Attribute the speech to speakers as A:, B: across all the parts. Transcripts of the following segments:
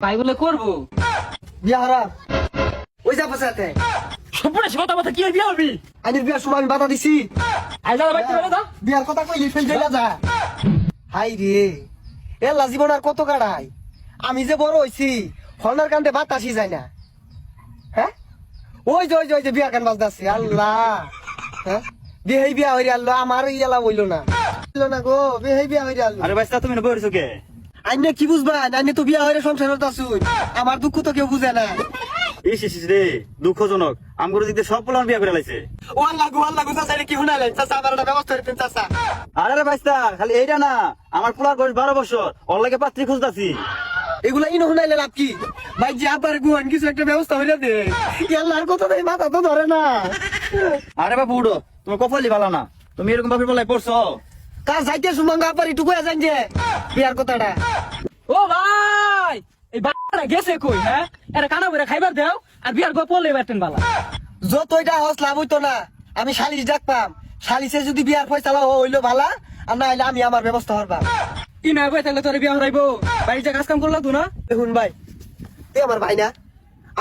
A: ভাই বলে করবো
B: বিয়া হারাম ওই যা পাশাতে
A: সম্পূর্ণ কথা কথা কি আর বিয়া হবি
B: আইনের বিয়ার সময় আমি বাধা দিছি
A: আজ যাও বাইতে বলে দাও
B: বিয়ার কথা কইলি ফেল যাইলা যা হাই রে এলা জীবন আর কত কাড়াই আমি যে বড় হইছি হলনার কান্দে বাতাসি যায় না হ্যাঁ ওই যে বিয়ার কান বাজদাছি আল্লাহ হ্যাঁ বিহেই বিয়া হইরে আল্লাহ আমার ইয়ালা বইলো না না গো বিহেই বিয়া হইরে আল্লাহ
C: আরে বাইস্তা তুমি বইছো কে
B: আইনে কি বুঝবা আইনে তো বিয়া হইরে সংসারত আছুই আমার দুঃখ তো কেউ বুঝে না
C: ইস ইস রে দুঃখজনক আমগুলো দিকে সব পোলান বিয়া করে লাইছে
B: ও আল্লাহ গো চাচা কি হুনালেন চাচা আমার একটা ব্যবস্থা করতেন চাচা
C: আরে বাইস্তা খালি এইটা না আমার পোলার বয়স 12 বছর ওর লাগে পাত্রী খুঁজতাছি
B: এগুলা ইনো হুনাইলে লাভ কি ভাই যে আবার গুয়ান কিছু একটা ব্যবস্থা হইলে দে আল্লাহর কথা দেই মাথা তো ধরে না
C: আরে বাবু উড়ো তোমার কপালই ভালো না তুমি এরকম বাপের বলাই পড়ছো
B: কার যাইতে সুমঙ্গা আবার একটু কয়ে যান যে বিয়ার কথাটা
A: ও ভাই এই বাড়া গেছে কই হ্যাঁ এরা কানা করে খাইবার দাও আর বিয়ার গো পড়লে বাইতেন বালা
B: যত এটা হস লাভ হইতো না আমি শালিশ ডাক পাম শালিশে যদি বিয়ার ফয়সালা হইলো ভালা আর না হইলে আমি আমার ব্যবস্থা করবাম
A: কি না ভাই তাহলে তোর বিয়া হরাইবো বাড়িতে কাজ কাম করলা তো না
B: দেখুন ভাই তুই আমার ভাই না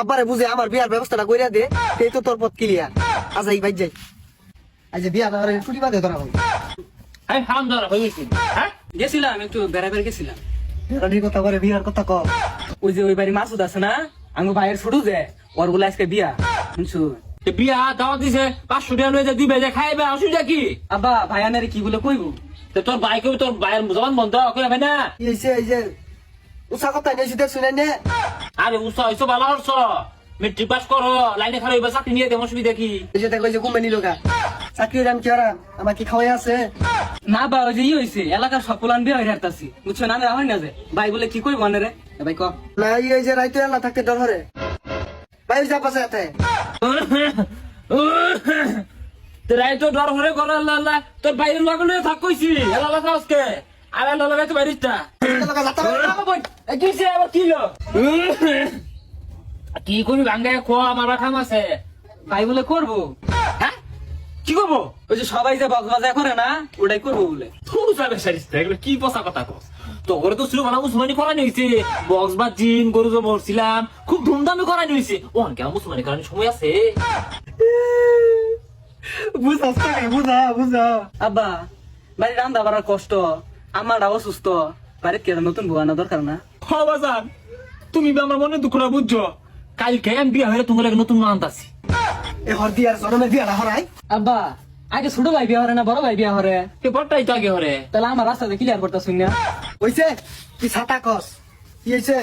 B: আব্বারে বুঝে আমার বিয়ার ব্যবস্থাটা কইরা দে এই তো তোর পথ ক্লিয়ার আজ এই ভাই যাই আজ বিয়া না ছুটি বাদে ধরা হই
A: আমি হারাম ধরা হয়ে গেছি হ্যাঁ গেছিলাম একটু বেড়াবার গেছিলাম
B: রানির কথা করে বিয়ার কথা কম
A: ওই যে ওই বাড়ি মাসুদ আছে না আমার ভাইয়ের ছোট যে ওর বলে আজকে বিয়া শুনছো বিয়া দাওয়াত দিছে 500 টাকা লয়ে দিবে যে খাইবে অসুবিধা কি আব্বা ভাইয়ানারে কি বলে কইবো তোর ভাইকে তোর ভাইয়ের জবান বন্ধ কই ভাই না
B: এই যে উষা কথা নেই শুধু শুনে নে
A: আরে উসা হইছো ভালো হচ্ছ মেট্রিক পাস করো লাইনে খারাপ হইবা চাকরি নিয়ে দেবো অসুবিধা কি
B: এই যে দেখো যে কোম্পানি লোকা চাকরি দাম কি ওরা আমার কি খাওয়াই আছে
A: না বা ওই যে ই হইছে এলাকার সব পোলান বিয়া হয়ে হারতাছি বুঝছো না না হয় না যে ভাই বলে কি কইব না রে ভাই ক
B: না এই যে রাইতে আল্লাহ থাকতে ডর হরে ভাই যা পাশে আছে
A: তোরাই তো ডর হরে কর আল্লাহ তোর বাইরের লগলে থাক কইছি আল্লাহ আজকে আর আল্লাহ তো বাইরিস্তা কি আবার কি লো কি করবি ভাঙ্গে খোয়া আমার খাম আছে ভাই বলে করবো হ্যাঁ কি করবো ওই যে সবাই যে বক্স বাজার করে না ওটাই করবো বলে তুই যাবে সারিস্তা এগুলো কি পচা কথা কস তো ওরে তো ছিল মানে মুসলমানি করানি হয়েছে বক্স বা জিন গরু যে মরছিলাম খুব ধুমধামে করানি হয়েছে ওন কেমন মুসলমানি করানি সময় আছে
B: বুঝা
A: আব্বা বাড়ি রান্না বাড়ার কষ্ট আমার অসুস্থ বাড়িতে কেন নতুন বউ দরকার না বাজান তুমি আমার মনে দুঃখটা বুঝছো কালকে আমি বিয়ে হয়ে তোমার নতুন মা আনতাছি
B: এ হরদি আর জনমের বিয়া না হরাই
A: আব্বা আগে ছোট ভাই বিয়ে হরে না বড় ভাই বিয়ে হরে কে বড়টাই তো আগে হরে তাহলে আমার রাস্তাতে ক্লিয়ার করতে শুন না
B: হইছে কি ছাতা কস কি হইছে